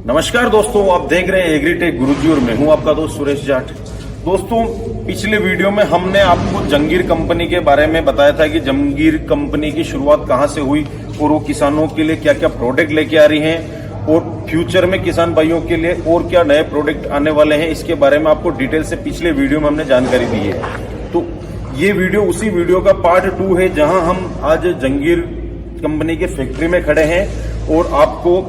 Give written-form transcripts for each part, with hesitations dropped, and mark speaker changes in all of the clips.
Speaker 1: नमस्कार दोस्तों, आप देख रहे हैं एग्रीटेक गुरुजी और मैं हूं आपका दोस्त सुरेश जाट। दोस्तों, पिछले वीडियो में हमने आपको जंगीर कंपनी के बारे में बताया था कि जंगीर कंपनी की शुरुआत कहां से हुई और वो किसानों के लिए क्या क्या प्रोडक्ट लेके आ रही हैं और फ्यूचर में किसान भाइयों के लिए और क्या नए प्रोडक्ट आने वाले हैं, इसके बारे में आपको डिटेल से पिछले वीडियो में हमने जानकारी दी है। तो ये वीडियो उसी वीडियो का पार्ट 2 है, जहां हम आज जंगीर कंपनी के फैक्ट्री में खड़े हैं और आपको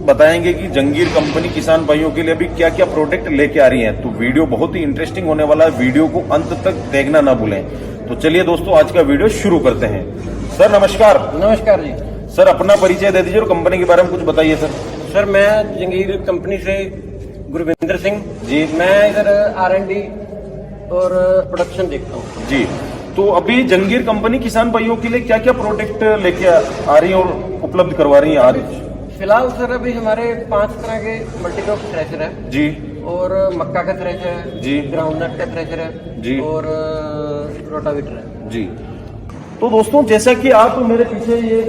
Speaker 1: बताएंगे कि जंगीर कंपनी किसान भाइयों के लिए अभी क्या क्या प्रोडक्ट लेके आ रही है। तो वीडियो बहुत ही इंटरेस्टिंग होने वाला है, वीडियो को अंत तक देखना ना भूलें। तो चलिए दोस्तों, आज का वीडियो शुरू करते हैं। सर नमस्कार।
Speaker 2: नमस्कार जी।
Speaker 1: सर अपना परिचय दे दीजिए और कंपनी के बारे में कुछ बताइए।
Speaker 2: सर मैं जंगीर कंपनी से गुरविंदर सिंह जी, मैं इधर R&D और प्रोडक्शन देखता हूँ
Speaker 1: जी। तो अभी जंगीर कंपनी किसान भाइयों के लिए क्या क्या प्रोडक्ट लेके आ रही है और उपलब्ध करवा रही है आज?
Speaker 2: फिलहाल सर अभी हमारे 5 तरह के मल्टीक्रॉप थ्रेशर है
Speaker 1: जी, और
Speaker 2: मक्का का थ्रेशर है
Speaker 1: जी,
Speaker 2: ग्राउंडनट का थ्रेशर है
Speaker 1: जी,
Speaker 2: और रोटावेटर है
Speaker 1: जी। तो दोस्तों, जैसा कि आप मेरे पीछे ये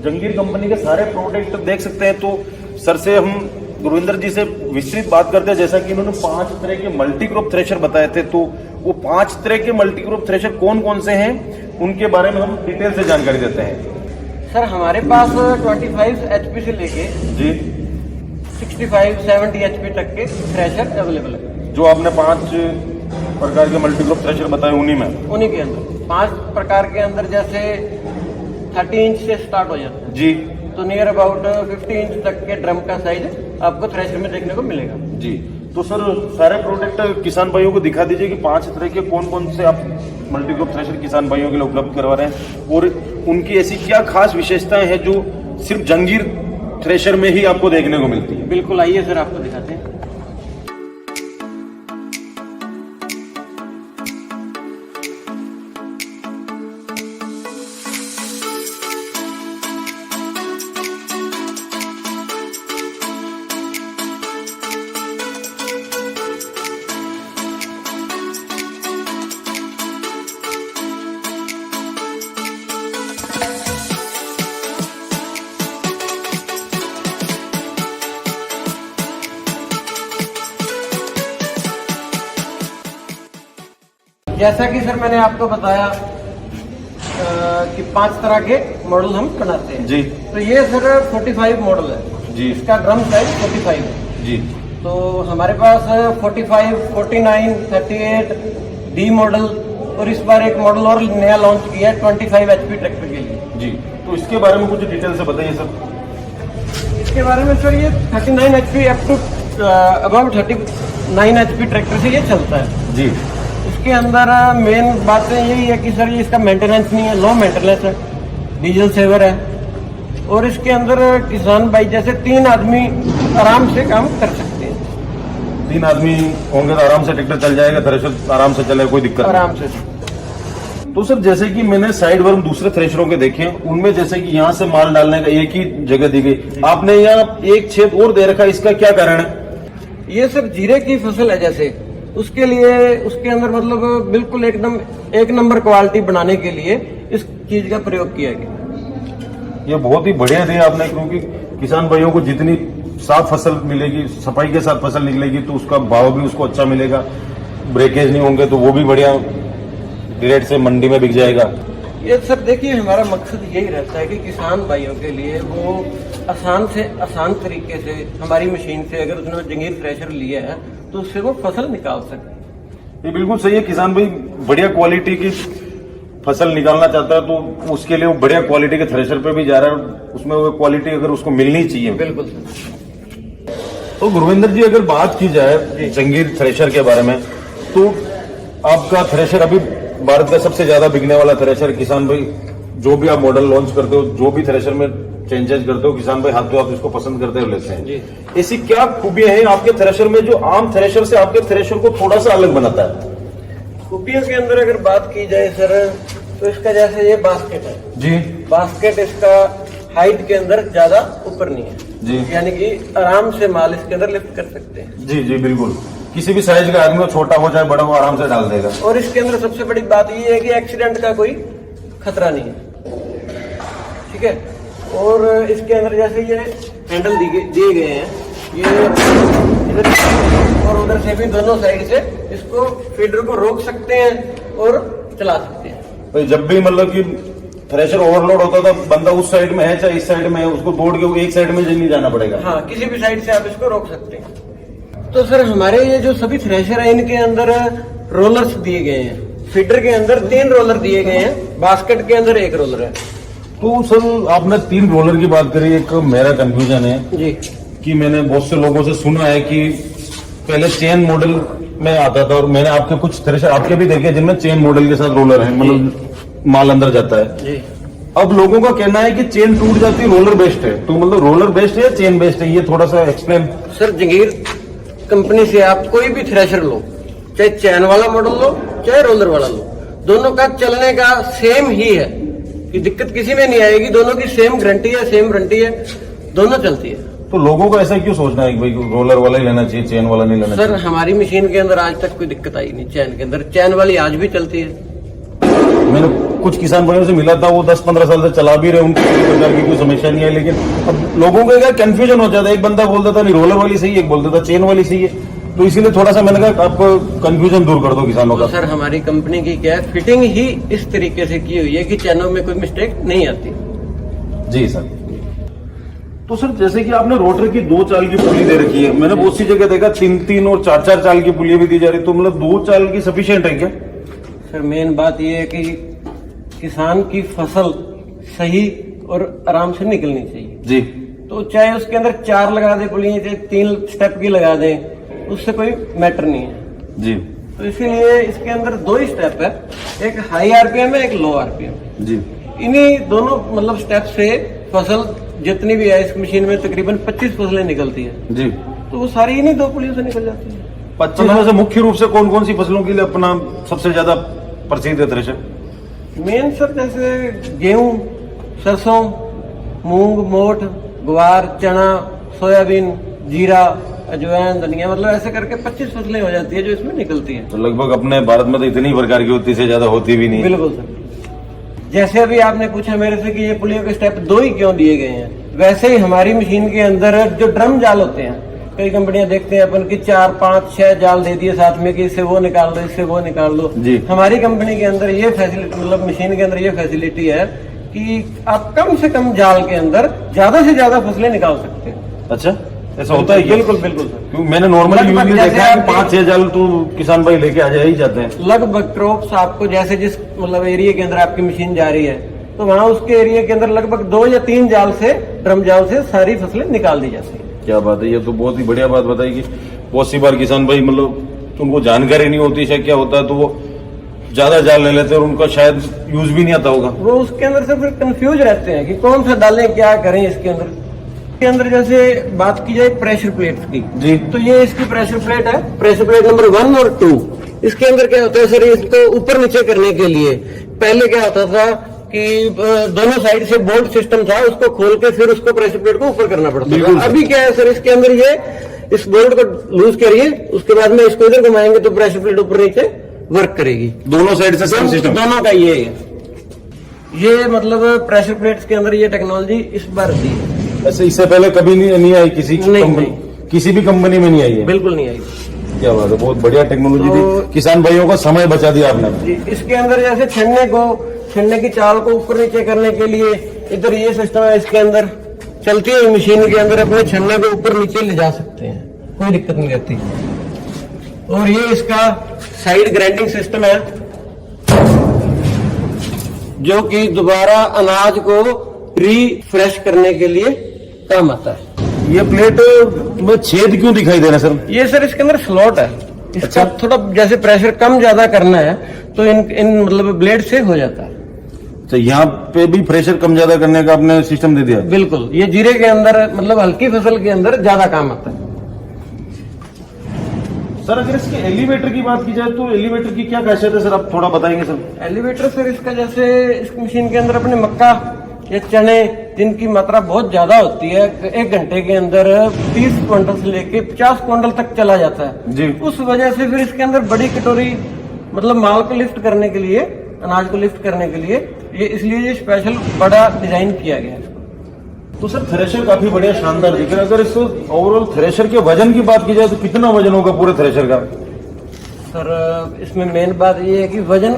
Speaker 1: जंगीर कंपनी के सारे प्रोडक्ट देख सकते हैं, तो सर से हम गुरविंदर जी से विस्तृत बात करते हैं। जैसा कि इन्होंने 5 तरह के मल्टीक्रॉप थ्रेशर बताए थे, तो वो 5 तरह के मल्टीक्रॉप थ्रेशर कौन कौन से हैं उनके बारे में हम डिटेल से जानकारी देते हैं।
Speaker 2: सर हमारे पास 25 HP से लेके
Speaker 1: जी
Speaker 2: 65-70 HP तक के थ्रेशर अवेलेबल है।
Speaker 1: जो आपने 5 प्रकार के मल्टीक्रॉप थ्रेशर बताए उन्हीं
Speaker 2: के अंदर 5 प्रकार के अंदर जैसे 30 इंच से स्टार्ट हो जाता है
Speaker 1: जी,
Speaker 2: तो नियर अबाउट 50 इंच तक के ड्रम का साइज आपको थ्रेशर में देखने को मिलेगा
Speaker 1: जी। तो सर सारे प्रोडक्ट किसान भाइयों को दिखा दीजिए कि 5 तरह के कौन कौन से आप मल्टीक्रॉप थ्रेशर किसान भाइयों के लिए उपलब्ध करवा रहे हैं और उनकी ऐसी क्या खास विशेषताएं हैं जो सिर्फ जंगीर थ्रेशर में ही आपको देखने को मिलती है।
Speaker 2: बिल्कुल, आइए सर आपको दिखाते हैं। जैसा कि सर मैंने आपको बताया कि 5 तरह के मॉडल हम बनाते हैं
Speaker 1: जी।
Speaker 2: तो ये सर 45 मॉडल है
Speaker 1: जी,
Speaker 2: इसका ड्रम साइज 45 है
Speaker 1: जी।
Speaker 2: तो हमारे पास 45, 49, 38 डी मॉडल और इस बार एक मॉडल और नया लॉन्च किया है 25 HP ट्रैक्टर के लिए
Speaker 1: जी। तो इसके बारे में कुछ डिटेल से बताइए सर।
Speaker 2: इसके बारे में सर ये 39 HP up to about 39 HP tractor से ये चलता है
Speaker 1: जी।
Speaker 2: इसके अंदर मेन बातें यही है कि सर ये इसका मेंटेनेंस नहीं है, लो मेंटेनेंस है, डीजल सेवर है और इसके अंदर किसान भाई जैसे 3 आदमी आराम से काम कर सकते हैं।
Speaker 1: 3 आदमी होंगे तो आराम से ट्रैक्टर चल जाएगा, थ्रेशर आराम से चलेगा, कोई दिक्कत
Speaker 2: आराम से।
Speaker 1: तो सर जैसे कि मैंने साइड वर्म दूसरे थ्रेशरों के देखे, उनमें जैसे कि यहाँ से माल डालने का एक ही जगह दी गई, आपने यहाँ एक छेद और दे रखा, इसका क्या कारण है?
Speaker 2: ये सर जीरे की फसल है जैसे उसके लिए उसके अंदर मतलब बिल्कुल एकदम 1 नंबर क्वालिटी बनाने के लिए इस चीज का प्रयोग किया गया।
Speaker 1: ये बहुत ही बढ़िया दिया आपने, क्योंकि किसान भाइयों को जितनी साफ फसल मिलेगी, सफाई के साथ फसल निकलेगी, तो उसका भाव भी उसको अच्छा मिलेगा, ब्रेकेज नहीं होंगे तो वो भी बढ़िया रेट से मंडी में बिक जाएगा।
Speaker 2: ये सर देखिए हमारा मकसद यही रहता है कि किसान भाइयों के लिए वो आसान से आसान तरीके से हमारी मशीन से अगर उसने जंगीर थ्रेशर लिया है तो उससे वो फसल निकाल सके।
Speaker 1: ये बिल्कुल सही है। किसान भाई बढ़िया क्वालिटी की फसल निकालना चाहता है तो उसके लिए वो बढ़िया क्वालिटी के थ्रेशर पे भी जा रहा है, उसमें वो क्वालिटी अगर उसको मिलनी चाहिए।
Speaker 2: बिल्कुल सर।
Speaker 1: तो गुरविंदर जी, अगर बात की जाए जंगीर थ्रेशर के बारे में, तो आपका थ्रेशर अभी भारत का सबसे ज्यादा बिकने वाला थ्रेशर, किसान भाई जो भी आप मॉडल लॉन्च करते हो, जो भी थ्रेशर में चेंजेस करते हो, किसान भाई हाथों हाथ इसको पसंद करते हुए लेते हैं। ऐसी क्या खूबियां हैं आपके थ्रेशर में जो आम थ्रेशर से आपके थ्रेशर को थोड़ा सा अलग बनाता है?
Speaker 2: खूबियों के अंदर अगर बात की जाए सर तो इसका जैसे ये बास्केट है
Speaker 1: जी,
Speaker 2: बास्केट इसका हाइट के अंदर ज्यादा ऊपर नहीं है
Speaker 1: जी,
Speaker 2: यानी कि आराम से माल इसके अंदर लिफ्ट कर सकते हैं।
Speaker 1: जी जी बिल्कुल, किसी भी साइज का आदमी हो, छोटा हो चाहे बड़ा हो, आराम से डाल देगा।
Speaker 2: और इसके अंदर सबसे बड़ी बात ये है कि एक्सीडेंट का कोई खतरा नहीं है, ठीक है। और इसके अंदर जैसे ये हैंडल दिए गए हैं, ये इधर और उधर से भी दोनों साइड से इसको फीडर को रोक सकते हैं और चला सकते हैं।
Speaker 1: तो जब भी मतलब कि थ्रेशर ओवरलोड होता था, बंदा उस साइड में है चाहे इस साइड में है, उसको बोर्ड के एक साइड में नहीं जाना पड़ेगा।
Speaker 2: हाँ, किसी भी साइड से आप इसको रोक सकते हैं। तो सर हमारे ये जो सभी थ्रेशर है इनके अंदर रोलर्स दिए गए हैं। फीडर के अंदर 3 रोलर दिए गए हैं, बास्केट के अंदर 1 रोलर है।
Speaker 1: तो सर आपने 3 रोलर की बात करी, एक मेरा कंफ्यूजन है
Speaker 2: जी
Speaker 1: कि मैंने बहुत से लोगों से सुना है कि पहले चेन मॉडल में आता था, और मैंने आपके कुछ थ्रेशर आपके भी देखे जिनमें चेन मॉडल के साथ रोलर है, मतलब माल अंदर जाता है।
Speaker 2: जी
Speaker 1: अब लोगों का कहना है कि चेन टूट जाती है, रोलर बेस्ड है, तो मतलब रोलर बेस्ड है या चेन बेस्ड है, ये थोड़ा सा एक्सप्लेन।
Speaker 2: सर जंगीर कंपनी से आप कोई भी थ्रेशर लो, चाहे चैन वाला मॉडल लो चाहे रोलर वाला लो, दोनों का चलने का सेम ही है कि दिक्कत किसी में नहीं आएगी। दोनों की सेम गारंटी है, सेम वारंटी है, दोनों चलती है।
Speaker 1: तो लोगों को ऐसा क्यों सोचना है कि भाई रोलर वाला ही लेना चाहिए, चेन वाला नहीं लेना
Speaker 2: सर
Speaker 1: चाहिए?
Speaker 2: हमारी मशीन के अंदर आज तक कोई दिक्कत आई नहीं। चैन के अंदर चैन वाली आज भी चलती है।
Speaker 1: मैंने कुछ किसान भाइयों से मिला था, वो 10-15 साल से चला भी रहे, उनको किसी प्रकार की कोई समस्या नहीं है। लेकिन अब लोगों को क्या कंफ्यूजन हो जाता है, एक बंदा बोलता था नहीं रोलर वाली सही है, एक बोलता था चेन वाली सही है, तो इसीलिए थोड़ा सा मैंने कहा आपको कंफ्यूजन दूर कर दो किसानों का।
Speaker 2: तो सर हमारी कंपनी की क्या है, फिटिंग ही इस तरीके से की हुई है कि चैनों में कोई मिस्टेक नहीं आती।
Speaker 1: जी सर। तो सर जैसे कि आपने रोटर की 2 चाल की पुली दे रखी है, मैंने बहुत सी जगह देखा 3-3 और 4-4 चाल की पुलियां भी दी जा रही, तो मतलब 2 चाल की सफिशिएंट है क्या?
Speaker 2: सर मेन बात यह है कि किसान की फसल सही और आराम से निकलनी चाहिए।
Speaker 1: जी।
Speaker 2: तो चाहे उसके अंदर 4 लगा दे पुलियां, चाहे 3 स्टेप की लगा दे, उससे कोई मैटर नहीं है।
Speaker 1: जी।
Speaker 2: तो इसीलिए इसके अंदर 2 ही स्टेप है, एक हाई आरपीएम है, एक लो आरपीएम।
Speaker 1: जी।
Speaker 2: इन्हीं दोनों मतलब स्टेप से फसल जितनी भी है इस मशीन में तकरीबन 25 फसलें निकलती है।
Speaker 1: जी।
Speaker 2: तो वो सारी इन्हीं 2 पुलियों से निकल जाती है।
Speaker 1: 25 में से मुख्य रूप से कौन कौन सी फसलों के लिए अपना सबसे ज्यादा प्रसिद्ध है थ्रेशर?
Speaker 2: मेन सर जैसे गेहूं, सरसों, मूंग, मोठ, ग्वार, चना, सोयाबीन, जीरा, अजवाइन, धनिया, मतलब ऐसे करके 25 फसलें हो जाती है जो इसमें निकलती है।
Speaker 1: तो लगभग अपने भारत में तो इतनी प्रकार की होती से ज्यादा होती भी नहीं।
Speaker 2: बिल्कुल सर। जैसे अभी आपने पूछा मेरे से कि ये पुलियों के स्टेप 2 ही क्यों दिए गए हैं, वैसे ही हमारी मशीन के अंदर जो ड्रम जाल होते हैं, कई कंपनियां देखते हैं अपन की 4, 5, 6 जाल दे दिए साथ में कि इससे वो निकाल दो, इससे वो निकाल दो।
Speaker 1: जी।
Speaker 2: हमारी कंपनी के अंदर ये फैसिलिटी, मतलब मशीन के अंदर ये फैसिलिटी है कि आप कम से कम जाल के अंदर ज्यादा से ज्यादा फसलें निकाल सकते हैं।
Speaker 1: अच्छा, ऐसा होता है?
Speaker 2: बिल्कुल बिल्कुल सर।
Speaker 1: क्योंकि मैंने नॉर्मली यूज में देखा है 5-6 जाल तो किसान भाई लेके आ ही जाते हैं।
Speaker 2: लगभग क्रॉप्स आपको जैसे जिस मतलब एरिया के अंदर आपकी मशीन जा रही है, तो वहाँ उसके एरिया के अंदर लगभग 2 या 3 जाल से, ड्रम जाल से सारी फसलें निकाल दी जाती है।
Speaker 1: क्या बात है, ये तो बहुत ही बढ़िया बात बताई कि बहुत सी बार किसान भाई मतलब उनको जानकारी नहीं होती है क्या होता है, तो वो ज्यादा जाल ले लेते हैं और उनका शायद यूज भी नहीं आता होगा।
Speaker 2: वो उसके अंदर से फिर कंफ्यूज रहते हैं कि कौन सा डालें, क्या करें। इसके अंदर जैसे बात की जाए प्रेशर प्लेट्स की,
Speaker 1: जी,
Speaker 2: तो ये इसकी प्रेशर प्लेट है, प्रेशर प्लेट नंबर 1 और 2। इसके अंदर क्या होता है सर, इसको ऊपर नीचे करने के लिए पहले क्या होता था कि दोनों साइड से बोल्ट सिस्टम था, उसको खोल के फिर उसको प्रेशर प्लेट को ऊपर करना पड़ता था। अभी क्या है सर, इसके अंदर ये इस बोल्ट को लूज करिए, उसके बाद में इसको इधर घुमाएंगे तो प्रेशर प्लेट ऊपर नीचे वर्क करेगी।
Speaker 1: दोनों साइड से सेम सिस्टम,
Speaker 2: दोनों का ये मतलब प्रेशर प्लेट्स के अंदर ये टेक्नोलॉजी इस बार दी है।
Speaker 1: ऐसे इससे पहले कभी नहीं आई किसी
Speaker 2: नहीं।
Speaker 1: किसी भी कंपनी में नहीं आई है?
Speaker 2: बिल्कुल नहीं आई।
Speaker 1: क्या बात है, बहुत बढ़िया टेक्नोलॉजी
Speaker 2: तो,
Speaker 1: थी, किसान भाइयों का समय बचा दिया आपने।
Speaker 2: इसके अंदर जैसे छन्ने की चाल को ऊपर नीचे करने के लिए इधर ये सिस्टम है, इसके अंदर चलती हुई मशीन के अंदर अपने छन्ने को ऊपर नीचे ले जा सकते हैं, कोई दिक्कत नहीं रहती। और ये इसका साइड ग्राइंडिंग सिस्टम है जो कि दोबारा अनाज को रिफ्रेश करने के लिए काम आता है।
Speaker 1: ये प्लेट में छेद क्यों दिखाई दे रहा है सर?
Speaker 2: ये सर इसके अंदर स्लॉट है, इसका थोड़ा जैसे प्रेशर कम ज्यादा करना है तो इन मतलब ब्लेड से हो जाता है।
Speaker 1: तो यहाँ पे भी प्रेशर कम ज्यादा करने का आपने सिस्टम दे दिया?
Speaker 2: बिल्कुल, ये जीरे के अंदर मतलब हल्की फसल के अंदर ज्यादा काम आता है।
Speaker 1: सर अगर इसके एलिवेटर की बात की जाए तो एलिवेटर की क्या खासियत है सर, आप थोड़ा बताएंगे सर?
Speaker 2: एलिवेटर सर इसका जैसे इस मशीन के अंदर अपने मक्का या चने जिनकी मात्रा बहुत ज्यादा होती है, 1 घंटे के अंदर 30 क्विंटल से लेके 50 क्विंटल तक चला जाता है
Speaker 1: जी।
Speaker 2: उस वजह से फिर इसके अंदर बड़ी कटोरी मतलब माल को लिफ्ट करने के लिए, अनाज को लिफ्ट करने के लिए ये इसलिए ये स्पेशल बड़ा डिजाइन किया गया है।
Speaker 1: तो सर थ्रेशर काफी बढ़िया शानदार दिख रहा है। अगर इस ओवरऑल थ्रेशर के वजन की बात की जाए तो कितना वजन होगा पूरे थ्रेशर का?
Speaker 2: सर इसमें मेन बात ये है कि वजन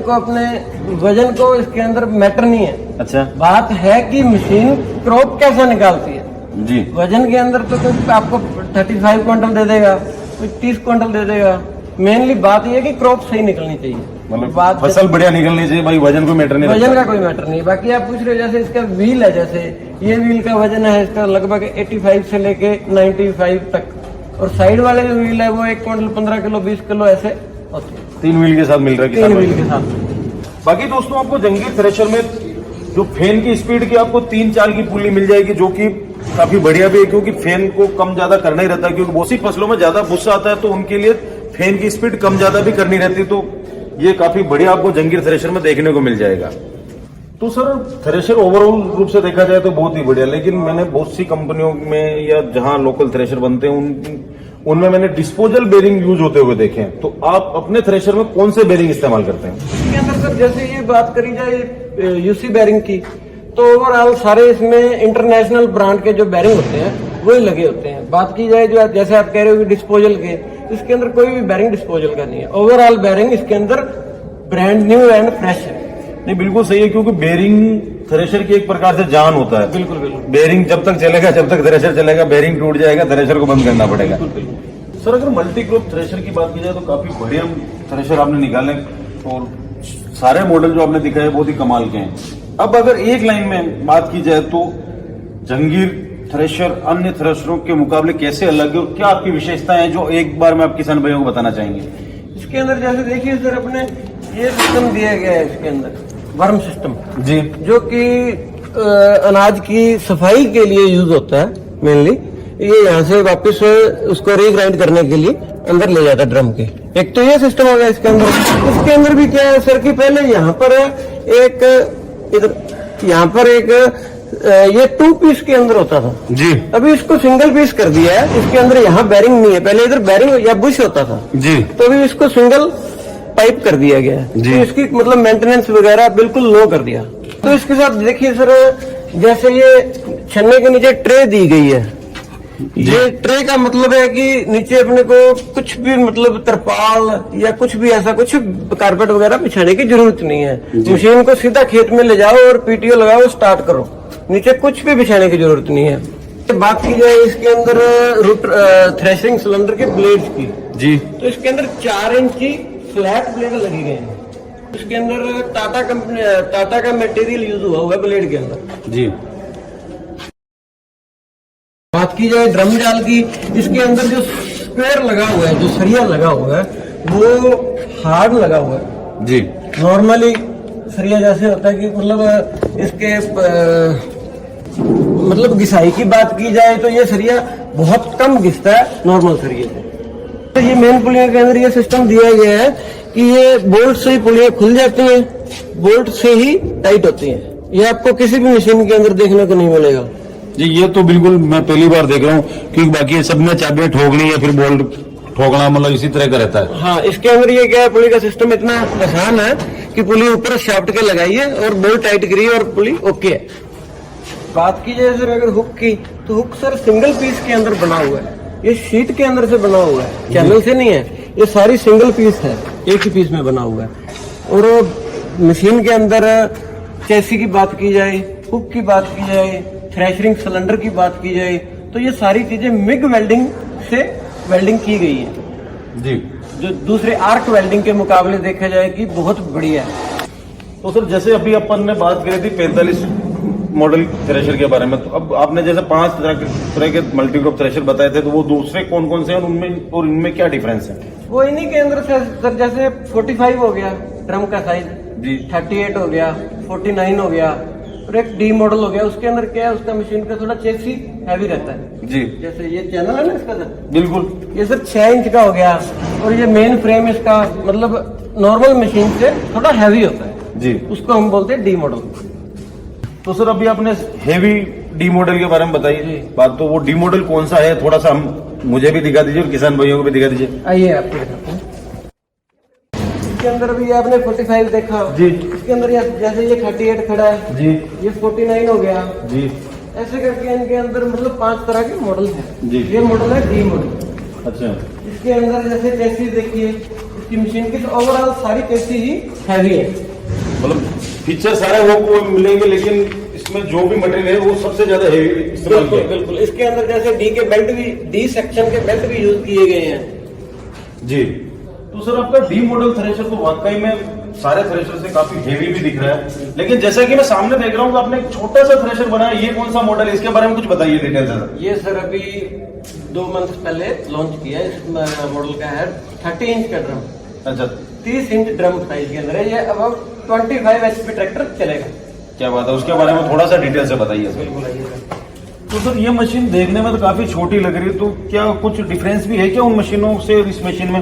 Speaker 2: को इसके अंदर मैटर नहीं है।
Speaker 1: अच्छा
Speaker 2: बात है कि मशीन क्रॉप कैसा निकालती है।
Speaker 1: जी।
Speaker 2: वजन के अंदर तो कोई आपको 35 क्विंटल दे देगा, कोई 30 क्विंटल दे देगा। मेनली बात ये है कि क्रॉप सही निकलनी चाहिए।
Speaker 1: मतलब
Speaker 2: बात
Speaker 1: फसल बढ़िया निकलनी चाहिए भाई, वजन कोई मैटर नहीं
Speaker 2: वजन
Speaker 1: रखता।
Speaker 2: का कोई मैटर नहीं। बाकी आप पूछ रहे हो जैसे इसका व्हील है, जैसे ये व्हील का वजन है इसका लगभग 85 से लेके 95 तक, और साइड वाले जो व्हील है वो 1 क्विंटल 15 किलो 20 किलो ऐसे होते हैं।
Speaker 1: 3 व्हील के साथ मिल रहा है
Speaker 2: 3
Speaker 1: किसान
Speaker 2: व्हील
Speaker 1: भाई।
Speaker 2: के साथ।
Speaker 1: बाकी दोस्तों आपको जंगीर थ्रेशर में जो फैन की स्पीड की आपको 3-4 की पुल्ली मिल जाएगी, जो कि काफी बढ़िया भी है, क्योंकि फैन को कम ज्यादा करना ही रहता है, क्योंकि बहुत सी फसलों में ज्यादा भूसा आता है तो उनके लिए फैन की स्पीड कम ज्यादा भी करनी रहती है। तो ये काफी बढ़िया आपको जंगीर थ्रेशर में देखने को मिल जाएगा। तो सर थ्रेशर ओवरऑल रूप से देखा जाए तो बहुत ही बढ़िया, लेकिन मैंने बहुत सी कंपनियों में या जहां लोकल थ्रेशर बनते हैं उनमें मैंने डिस्पोजल बेरिंग यूज होते हुए देखे हैं। तो आप अपने थ्रेशर में कौन से बेरिंग इस्तेमाल करते हैं?
Speaker 2: इसके अंदर सर जैसे ये बात करी जाए यूसी बेरिंग की, तो ओवरऑल सारे इसमें इंटरनेशनल ब्रांड के जो बेरिंग होते हैं वही लगे होते हैं। बात की जाए जो जैसे आप कह रहे हो कि डिस्पोजल के, इसके अंदर कोई भी बेरिंग डिस्पोजल का नहीं है। ओवरऑल बेरिंग इसके अंदर ब्रांड न्यू एंड फ्रेश है।
Speaker 1: नहीं बिल्कुल सही है, क्योंकि बेरिंग थ्रेशर की एक प्रकार से जान होता है।
Speaker 2: बिल्कुल बिल्कुल
Speaker 1: बेरिंग जब तक चलेगा, जब तक थ्रेशर चलेगा, बेरिंग टूट जाएगा, थ्रेशर को बंद करना पड़ेगा। सर अगर मल्टी क्रॉप थ्रेशर की बात की जाए तो काफी बढ़िया थ्रेशर आपने निकाले, और सारे मॉडल जो आपने दिखाए बहुत ही कमाल के हैं। अब अगर एक लाइन में बात की जाए तो जंगीर थ्रेशर अन्य थ्रेशरों के मुकाबले कैसे अलग है, और क्या आपकी विशेषताएं हैं जो एक बार में आप किसान भाइयों को बताना चाहेंगे?
Speaker 2: इसके अंदर जैसे देखिए सर अपने ये सिस्टम दिया गया है इसके अंदर, वर्म सिस्टम,
Speaker 1: जी,
Speaker 2: जो कि अनाज की सफाई के लिए यूज होता है मेनली। ये यहाँ से वापस उसको रीग्राइंड करने के लिए अंदर ले जाता है ड्रम के। एक तो ये सिस्टम हो गया इसके अंदर। इसके अंदर भी क्या है सर कि पहले यहाँ पर एक इधर यहाँ पर एक ये 2 पीस के अंदर होता था
Speaker 1: जी,
Speaker 2: अभी इसको सिंगल पीस कर दिया है। इसके अंदर यहाँ बैरिंग नहीं है, पहले इधर बैरिंग या बुश होता था
Speaker 1: जी,
Speaker 2: तो अभी इसको सिंगल पाइप कर दिया गया है।
Speaker 1: जी।
Speaker 2: तो इसकी मतलब मेंटेनेंस वगैरह बिल्कुल लो कर दिया। तो इसके साथ देखिए सर जैसे ये छन्ने के नीचे ट्रे दी गई है, ये ट्रे का मतलब है कि नीचे अपने को कुछ भी मतलब तरपाल या कुछ भी ऐसा कुछ कारपेट वगैरह बिछाने की जरूरत नहीं है। मशीन को सीधा खेत में ले जाओ और पीटीओ लगाओ, स्टार्ट करो, नीचे कुछ भी बिछाने की जरूरत नहीं है। बात की जाए इसके अंदर रूट थ्रेशिंग सिलेंडर के ब्लेड्स की,
Speaker 1: जी,
Speaker 2: तो इसके अंदर 4 इंच की फ्लैट ब्लेड लगी गए हैं। इसके अंदर टाटा का मटेरियल यूज हुआ है ब्लेड के अंदर।
Speaker 1: जी।
Speaker 2: बात की जाए ड्रम जाल की, इसके अंदर जो स्क्वायर लगा हुआ है, जो सरिया लगा हुआ है वो हार्ड लगा हुआ है।
Speaker 1: जी,
Speaker 2: नॉर्मली सरिया जैसे होता है कि मतलब इसके मतलब घिसाई की बात की जाए तो ये सरिया बहुत कम घिसता है नॉर्मल सरिये से। तो ये मेन पुलियों के अंदर ये सिस्टम दिया गया है कि ये बोल्ट से ही पुलियां खुल जाती हैं, बोल्ट से ही टाइट होती हैं। ये आपको किसी भी मशीन के अंदर देखने को नहीं मिलेगा।
Speaker 1: जी, ये तो बिल्कुल मैं पहली बार देख रहा हूँ, क्योंकि बाकी सब में चाबियां ठोकनी या फिर बोल्ट ठोकना मतलब इसी तरह का रहता है।
Speaker 2: हाँ, इसके अंदर ये क्या है, पुली का सिस्टम इतना आसान है कि पुली ऊपर शाफ्ट के लगाइए और बोल्ट टाइट करिए और पुली ओके है। बात की जाए सर अगर हुक की, तो हुक सर सिंगल पीस के अंदर बना हुआ है। ये शीट के अंदर से बना हुआ है, चैनल से नहीं है। ये सारी सिंगल पीस है, एक ही पीस में बना हुआ है। और मशीन के अंदर चैसी की बात की जाए, हुक की बात की जाए, थ्रेशरिंग सिलेंडर की बात की जाए, तो ये सारी चीजें मिग वेल्डिंग से वेल्डिंग की गई है,
Speaker 1: जी,
Speaker 2: जो दूसरे आर्क वेल्डिंग के मुकाबले देखा जाए कि बहुत बढ़िया है।
Speaker 1: तो सर जैसे अभी अपन ने बात करी थी 45 मॉडल थ्रेशर के बारे में, तो अब आपने जैसे 5 तरह के मल्टी क्रॉप थ्रेशर बताए थे, तो वो दूसरे कौन कौन से हैं उनमें और इनमें क्या डिफरेंस है?
Speaker 2: वो इन्हीं के अंदर से सर जैसे 45 हो गया ड्रम का साइज
Speaker 1: जी,
Speaker 2: 38 हो गया, 49 हो गया, और एक डी मॉडल हो गया। उसके अंदर क्या है, उसका मशीन का थोड़ा चेसी हैवी रहता है।
Speaker 1: जी,
Speaker 2: जैसे ये चैनल है ना इसका सर,
Speaker 1: बिल्कुल,
Speaker 2: ये सर 6 इंच का हो गया, और ये मेन फ्रेम इसका मतलब नॉर्मल मशीन से थोड़ा हैवी होता है
Speaker 1: जी।
Speaker 2: उसको हम बोलते हैं डी मॉडल।
Speaker 1: तो सर अभी आपने हेवी डी मॉडल के बारे में बताई
Speaker 2: जी।
Speaker 1: बात, तो वो डी मॉडल कौन सा है, थोड़ा सा हम मुझे भी दिखा दीजिए और किसान भाइयों को भी दिखा दीजिए।
Speaker 2: आइए आपको दिखाते हैं। इसके अंदर भी आपने 45 देखा
Speaker 1: जी,
Speaker 2: इसके अंदर जैसे ये 38 खड़ा है,
Speaker 1: जी,
Speaker 2: ये 49 हो गया,
Speaker 1: जी,
Speaker 2: ऐसे करके इनके अंदर मतलब 5 तरह के मॉडल हैं।
Speaker 1: जी।
Speaker 2: ये मॉडल है डी मॉडल।
Speaker 1: अच्छा।
Speaker 2: इसके अंदर जैसे चेसिस देखिए इसकी मशीन की, तो ओवरऑल सारी चेसिस ही हैवी है।
Speaker 1: मतलब फीचर सारे वो मिलेंगे, लेकिन इसमें जो भी मटेरियल है वो सबसे ज्यादा हेवी इस्तेमाल
Speaker 2: बिल्कुल
Speaker 1: किया है।
Speaker 2: बिल्कुल। इसके अंदर जैसे डी के बेल्ट भी, डी सेक्शन के बेल्ट भी यूज किए गए हैं।
Speaker 1: जी। तो सर आपका डी मॉडल थ्रेशर तो वाकई में सारे थ्रेशर से काफी हेवी भी दिख रहा है, लेकिन जैसा कि मैं सामने देख रहा हूँ आपने एक छोटा सा थ्रेशर बनाया, ये कौन सा मॉडल है, इसके बारे में कुछ बताइए डिटेल से।
Speaker 2: ये सर अभी 2 मंथ पहले लॉन्च किया है। इस मॉडल का है 30 इंच का ड्रम।
Speaker 1: अच्छा।
Speaker 2: 30 इंच ड्रम साइज के अंदर है। ये अब 25 HP ट्रैक्टर चलेगा।
Speaker 1: क्या बात है, उसके बारे में थोड़ा सा डिटेल से बताइए सर।
Speaker 2: बिल्कुल आइए।
Speaker 1: तो सर ये मशीन देखने में तो काफी छोटी लग रही है, तो क्या कुछ डिफरेंस भी है क्या उन मशीनों से इस मशीन में?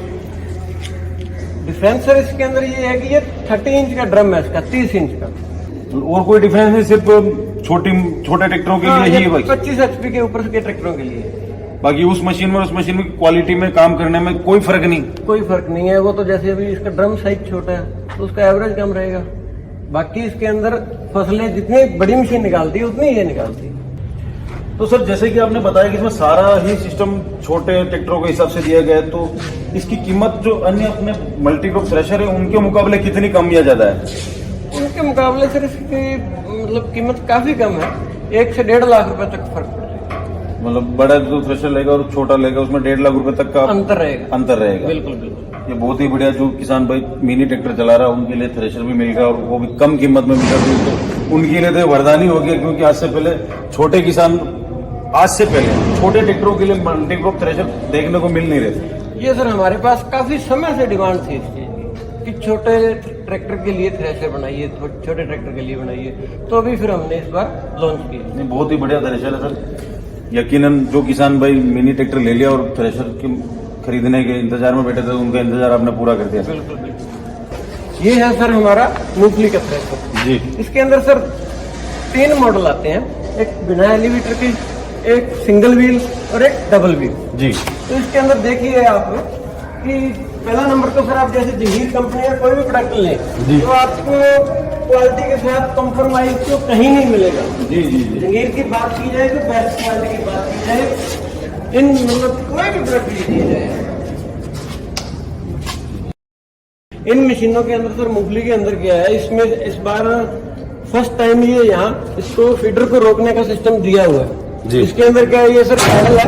Speaker 2: डिफरेंस सर इसके अंदर ये है कि ये 30 इंच का ड्रम है इसका, 30 इंच का।
Speaker 1: और कोई डिफरेंस नहीं, सिर्फ छोटे ट्रैक्टरों के लिए ही है?
Speaker 2: 25 HP के ऊपर के ट्रैक्टरों के लिए।
Speaker 1: बाकी उस मशीन में और उस मशीन में क्वालिटी में काम करने में कोई फर्क नहीं?
Speaker 2: कोई फर्क नहीं है। वो तो जैसे अभी इसका ड्रम साइज छोटा है तो उसका एवरेज कम रहेगा। बाकी इसके अंदर फसलें जितनी बड़ी मशीन निकालती है उतनी ये निकालती है।
Speaker 1: तो सर जैसे कि आपने बताया कि इसमें सारा ही सिस्टम छोटे ट्रैक्टरों के हिसाब से दिया गया है, तो इसकी कीमत जो अन्य अपने मल्टीक्रॉप थ्रेशर है उनके मुकाबले कितनी कम या ज्यादा है?
Speaker 2: उनके मुकाबले सर इसकी मतलब कीमत काफी कम है। 1 से 1.5 लाख रुपए तक फर्क पड़ेगा।
Speaker 1: मतलब बड़ा जो थ्रेशर लेगा और छोटा लेगा उसमें 1.5 लाख रुपए तक का
Speaker 2: अंतर रहेगा।
Speaker 1: अंतर रहेगा।
Speaker 2: बिल्कुल बिल्कुल।
Speaker 1: ये बहुत ही बढ़िया, जो किसान भाई मिनी ट्रैक्टर चला रहा है उनके लिए थ्रेशर भी मिल गया और वो भी कम कीमत में मिल रहा है, तो उनके लिए तो वरदान ही हो गया, क्योंकि आज से पहले छोटे ट्रैक्टरों के लिए मल्टीक्रॉप थ्रेशर देखने को मिल नहीं रहे।
Speaker 2: ये सर हमारे पास काफी समय से डिमांड थी इस चीज की कि छोटे ट्रैक्टर के लिए थ्रेशर बनाइए, छोटे ट्रैक्टर के लिए बनाइए। तो अभी फिर हमने इस बार लॉन्च किया।
Speaker 1: नहीं, बहुत ही बढ़िया थ्रेशर है सर। यकीनन जो किसान भाई मिनी ट्रैक्टर ले लिया और थ्रेशर के खरीदने के इंतजार में बैठे थे, उनका इंतजार आपने पूरा कर दिया।
Speaker 2: बिल्कुल बिल्कुल। ये है सर हमारा मूंगफली का थ्रेशर।
Speaker 1: जी।
Speaker 2: इसके अंदर सर 3 मॉडल आते हैं, एक बिना एलिवेटर की, एक सिंगल व्हील और एक डबल व्हील।
Speaker 1: जी।
Speaker 2: तो इसके अंदर देखिए आप कि पहला नंबर तो सर आप जैसे जंगीर कंपनी का कोई भी प्रोडक्ट लें
Speaker 1: जी।
Speaker 2: तो आपको क्वालिटी के साथ कॉम्प्रोमाइज तो कहीं नहीं मिलेगा।
Speaker 1: जी जी जी।
Speaker 2: जंगीर की बात की जाए तो बेस्ट क्वालिटी की बात की जाए, इन मतलब कोई भी प्रोडक्ट लीजिए जाए, इन मशीनों के अंदर सर मूंगफली के अंदर क्या है, इसमें इस बार फर्स्ट टाइम ये यहाँ इसको फीडर को रोकने का सिस्टम दिया हुआ है।
Speaker 1: जी।
Speaker 2: इसके अंदर क्या है, ये सर पैडल है,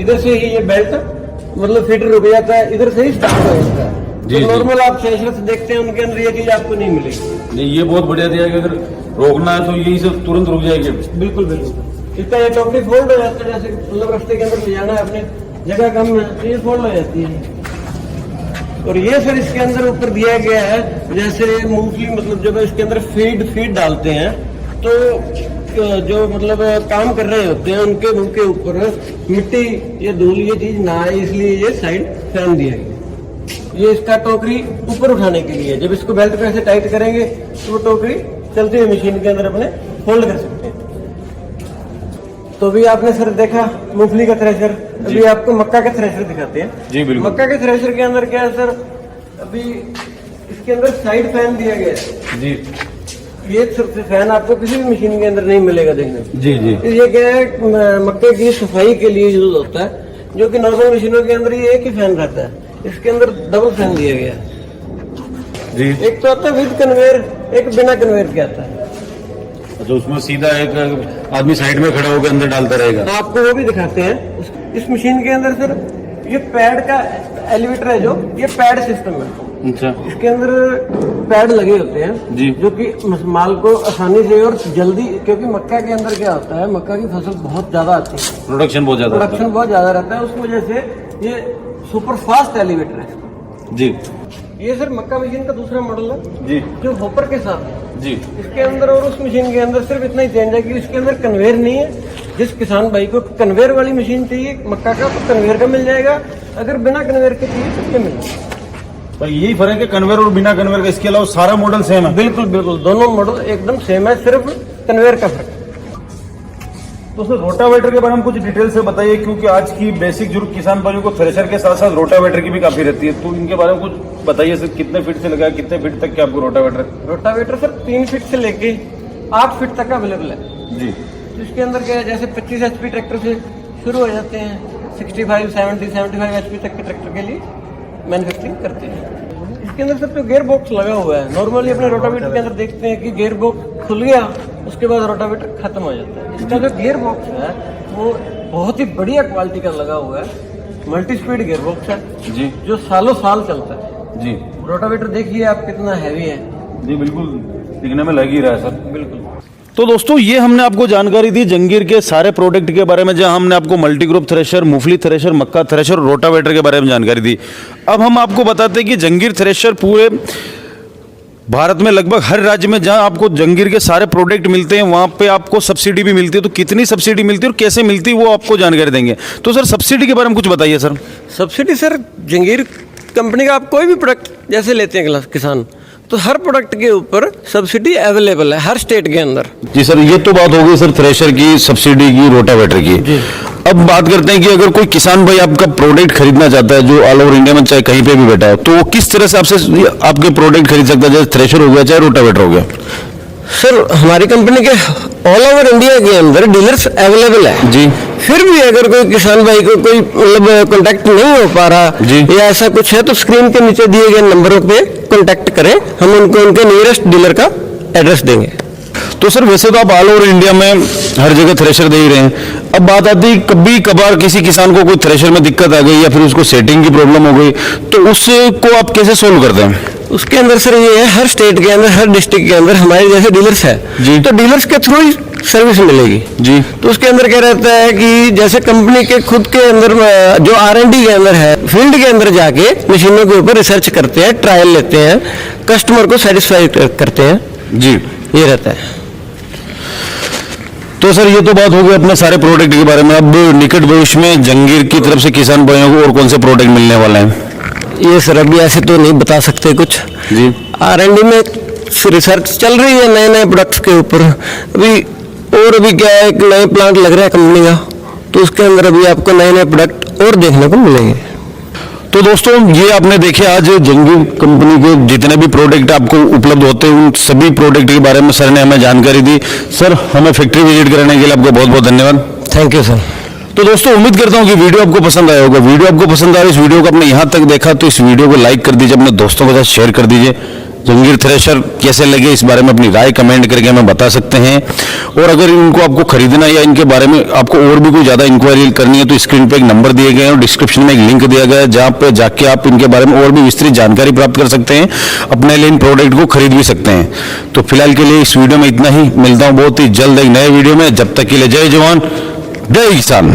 Speaker 2: इधर से ही ये बेल्ट मतलब फीडर रुक जाता है, इधर से ही स्टार्ट हो जाता है।
Speaker 1: जी,
Speaker 2: तो नॉर्मल आप थ्रेशर से देखते हैं उनके अंदर ये चीज आपको नहीं मिलेगी।
Speaker 1: नहीं, ये बहुत बढ़िया दिया कि अगर रोकना है तो यही से तुरंत रुक जाएगी।
Speaker 2: बिल्कुल बिल्कुल। इसका ये टोकरी फोल्ड हो जाता है, जैसे मतलब रास्ते के अंदर ले जाना है अपने, जगह कम है तो ये फोल्ड हो जाती है। और ये सर इसके अंदर ऊपर दिया गया है, जैसे मूंगफली मतलब जब इसके अंदर फीड डालते हैं तो जो मतलब काम कर रहे होते हैं उनके मुंह के ऊपर मिट्टी या धूल ये चीज ना आए, इसलिए ये साइड फैन दिया गया। ये इसका टोकरी ऊपर उठाने के लिए, जब इसको बेल्ट पे ऐसे टाइट करेंगे तो वो टोकरी चलती हुई मशीन के अंदर अपने फोल्ड कर सकते हैं। तो अभी आपने सर देखा मूंगफली का थ्रेशर, अभी आपको मक्का का थ्रेशर दिखाते हैं।
Speaker 1: जी बिल्कुल।
Speaker 2: मक्का के थ्रेशर के अंदर क्या है सर, अभी इसके अंदर साइड फैन दिया गया है।
Speaker 1: जी।
Speaker 2: ये सिर्फ फैन आपको किसी भी मशीन के अंदर नहीं मिलेगा देखने को।
Speaker 1: जी जी।
Speaker 2: ये क्या है, मक्के की सफाई के लिए यूज होता है, जो कि नॉर्मल मशीनों के अंदर ये एक ही फैन रहता है। इसके अंदर डबल फैन दिया गया है।
Speaker 1: जी।
Speaker 2: एक तो आता है विद कन्वेयर, एक बिना कन्वेयर के आता है।
Speaker 1: तो उसमें सीधा एक आदमी साइड में खड़ा होकर अंदर डालता रहेगा।
Speaker 2: तो आपको वो भी दिखाते हैं। इस मशीन के अंदर सर ये पैड का एलिवेटर है, जो ये पैड सिस्टम है।
Speaker 1: अच्छा।
Speaker 2: इसके अंदर पैड लगे होते हैं
Speaker 1: जी।
Speaker 2: जो कि माल को आसानी से और जल्दी, क्योंकि मक्का के अंदर क्या होता है, मक्का की फसल बहुत ज्यादा आती है,
Speaker 1: प्रोडक्शन बहुत ज्यादा
Speaker 2: प्रोडक्शन बहुत ज्यादा रहता है, उस वजह से ये सुपर फास्ट एलिवेटर है।
Speaker 1: जी।
Speaker 2: ये सर मक्का मशीन का दूसरा मॉडल है
Speaker 1: जी।
Speaker 2: जो हॉपर के साथ है।
Speaker 1: जी।
Speaker 2: इसके अंदर और उस मशीन के अंदर सिर्फ इतना ही चेंज है कि इसके अंदर कन्वेयर नहीं है। जिस किसान भाई को कन्वेयर वाली मशीन चाहिए मक्का का, तो कन्वेयर का मिल जाएगा, अगर बिना कन्वेयर के चाहिए तो ये मिल जाएगा।
Speaker 1: भाई यही फर्क है कन्वेयर और बिना कन्वेयर का, इसके अलावा सारा मॉडल सेम है?
Speaker 2: बिल्कुल बिल्कुल, दोनों मॉडल एकदम सेम है, सिर्फ कन्वेयर का फर्क है।
Speaker 1: तो सर रोटावेटर के बारे में कुछ डिटेल से बताइए, क्योंकि आज की बेसिक जरूरत किसान भाइयों को थ्रेशर के साथ साथ रोटावेटर की भी काफी रहती है, तो इनके बारे में कुछ बताइए सर। कितने फीट से लगा है, कितने फीट तक के आपको रोटावेटर?
Speaker 2: रोटावेटर सर 3 फीट से लेके 8 फीट तक अवेलेबल है।
Speaker 1: जी।
Speaker 2: इसके अंदर क्या है, जैसे 25 HP ट्रैक्टर से शुरू हो जाते हैं, 65, 70, 75 HP तक के ट्रैक्टर के लिए मैन्युफैक्चरिंग करते हैं। इसके अंदर सब तो गियर बॉक्स लगा हुआ है। नॉर्मली अपने रोटावेटर के अंदर देखते हैं कि गियर बॉक्स खुल गया, उसके बाद रोटावेटर खत्म हो जाता है। इसका जो गियर बॉक्स है वो बहुत ही बढ़िया क्वालिटी का लगा हुआ है, मल्टी स्पीड गियर बॉक्स है
Speaker 1: जी
Speaker 2: जो सालों साल चलता है
Speaker 1: जी
Speaker 2: रोटावेटर देखिए आप कितना हैवी है।
Speaker 1: जी, बिल्कुल दिखने में लग ही रहा है सर।
Speaker 2: बिल्कुल।
Speaker 1: तो दोस्तों ये हमने आपको जानकारी दी जंगीर के सारे प्रोडक्ट के बारे में, जहां हमने आपको मल्टी ग्रुप थ्रेशर, मूंगफली थ्रेशर, मक्का थ्रेशर, रोटावेटर के बारे में जानकारी दी। अब हम आपको बताते हैं कि जंगीर थ्रेशर पूरे भारत में लगभग हर राज्य में जहां आपको जंगीर के सारे प्रोडक्ट मिलते हैं वहां पे आपको सब्सिडी भी मिलती है। तो कितनी सब्सिडी मिलती है और कैसे मिलती है वो आपको जानकारी देंगे। तो सर सब्सिडी के बारे में कुछ बताइए sir.
Speaker 2: Subsidy sir, Jangir company का आप कोई भी प्रोडक्ट जैसे लेते हैं किसान, तो हर प्रोडक्ट के ऊपर सब्सिडी अवेलेबल है हर स्टेट के अंदर।
Speaker 1: जी सर, ये तो बात हो गई सर थ्रेशर की, सब्सिडी की, रोटावेटर की। अब बात करते हैं कि अगर कोई किसान भाई आपका प्रोडक्ट खरीदना चाहता है जो ऑल ओवर इंडिया में चाहे कहीं पे भी बैठा है, तो वो किस तरह से आपसे आपके प्रोडक्ट खरीद सकता है, जैसे थ्रेशर हो गया चाहे रोटावेटर हो गया।
Speaker 2: सर हमारी कंपनी के ऑल ओवर इंडिया के अंदर डीलर्स अवेलेबल है
Speaker 1: जी।
Speaker 2: फिर भी अगर कोई किसान भाई को कोई मतलब कांटेक्ट नहीं हो पा रहा
Speaker 1: जी।
Speaker 2: या ऐसा कुछ है तो स्क्रीन के नीचे दिए गए नंबरों पे कांटेक्ट करें, हम उनको उनके नियरेस्ट डीलर का एड्रेस देंगे।
Speaker 1: तो सर वैसे तो आप ऑल ओवर इंडिया में हर जगह थ्रेशर दे ही रहे हैं। अब बात आती है कभी कभार किसी किसान को कोई थ्रेशर में दिक्कत आ गई या फिर उसको सेटिंग की प्रॉब्लम हो गई, तो उसको आप कैसे सोल्व करते हैं।
Speaker 2: उसके अंदर सर ये है, हर स्टेट के अंदर, हर डिस्ट्रिक्ट के अंदर हमारे जैसे डीलर्स है
Speaker 1: जी।
Speaker 2: तो डीलर्स के थ्रू ही सर्विस मिलेगी
Speaker 1: जी।
Speaker 2: तो उसके अंदर क्या रहता है कि जैसे कंपनी के खुद के अंदर जो R&D के अंदर है, फील्ड के अंदर जाके मशीनों के ऊपर रिसर्च करते हैं, ट्रायल लेते हैं, कस्टमर को सेटिस्फाई करते हैं
Speaker 1: जी,
Speaker 2: ये रहता है।
Speaker 1: तो सर ये तो बात हो गई अपने सारे प्रोडक्ट के बारे में। अब निकट भविष्य में जंगीर की तरफ से किसान भाइयों को और कौन से प्रोडक्ट मिलने वाले हैं।
Speaker 2: ये सर अभी ऐसे तो नहीं बता सकते कुछ
Speaker 1: जी।
Speaker 2: R&D में रिसर्च चल रही है नए नए प्रोडक्ट्स के ऊपर अभी, और अभी क्या है एक नए प्लांट लग रहा है कंपनी का, तो उसके अंदर अभी आपको नए नए प्रोडक्ट और देखने को मिलेंगे।
Speaker 1: तो दोस्तों ये आपने देखे आज जंगीर कंपनी के जितने भी प्रोडक्ट आपको उपलब्ध होते हैं उन सभी प्रोडक्ट के बारे में सर ने हमें जानकारी दी। सर हमें फैक्ट्री विजिट कराने के लिए आपको बहुत बहुत धन्यवाद।
Speaker 2: Thank you sir.
Speaker 1: तो दोस्तों उम्मीद करता हूं कि वीडियो आपको पसंद आया होगा। वीडियो आपको पसंद आया, इस वीडियो को आपने यहां तक देखा तो इस वीडियो को लाइक कर दीजिए, अपने दोस्तों के साथ शेयर कर दीजिए। जंगीर थ्रेशर कैसे लगे इस बारे में अपनी राय कमेंट करके हमें बता सकते हैं। और अगर इनको आपको खरीदना या इनके बारे में आपको और भी कोई ज़्यादा इंक्वायरी करनी है तो स्क्रीन पे एक नंबर दिए गए हैं और डिस्क्रिप्शन में एक लिंक दिया गया है जहाँ पे जाके आप इनके बारे में और भी विस्तृत जानकारी प्राप्त कर सकते हैं, अपने लिए इन प्रोडक्ट को खरीद भी सकते हैं। तो फिलहाल के लिए इस वीडियो में इतना ही, मिलता हूँ बहुत ही जल्द एक नए वीडियो में। जब तक के लिए जय जवान जय किसान।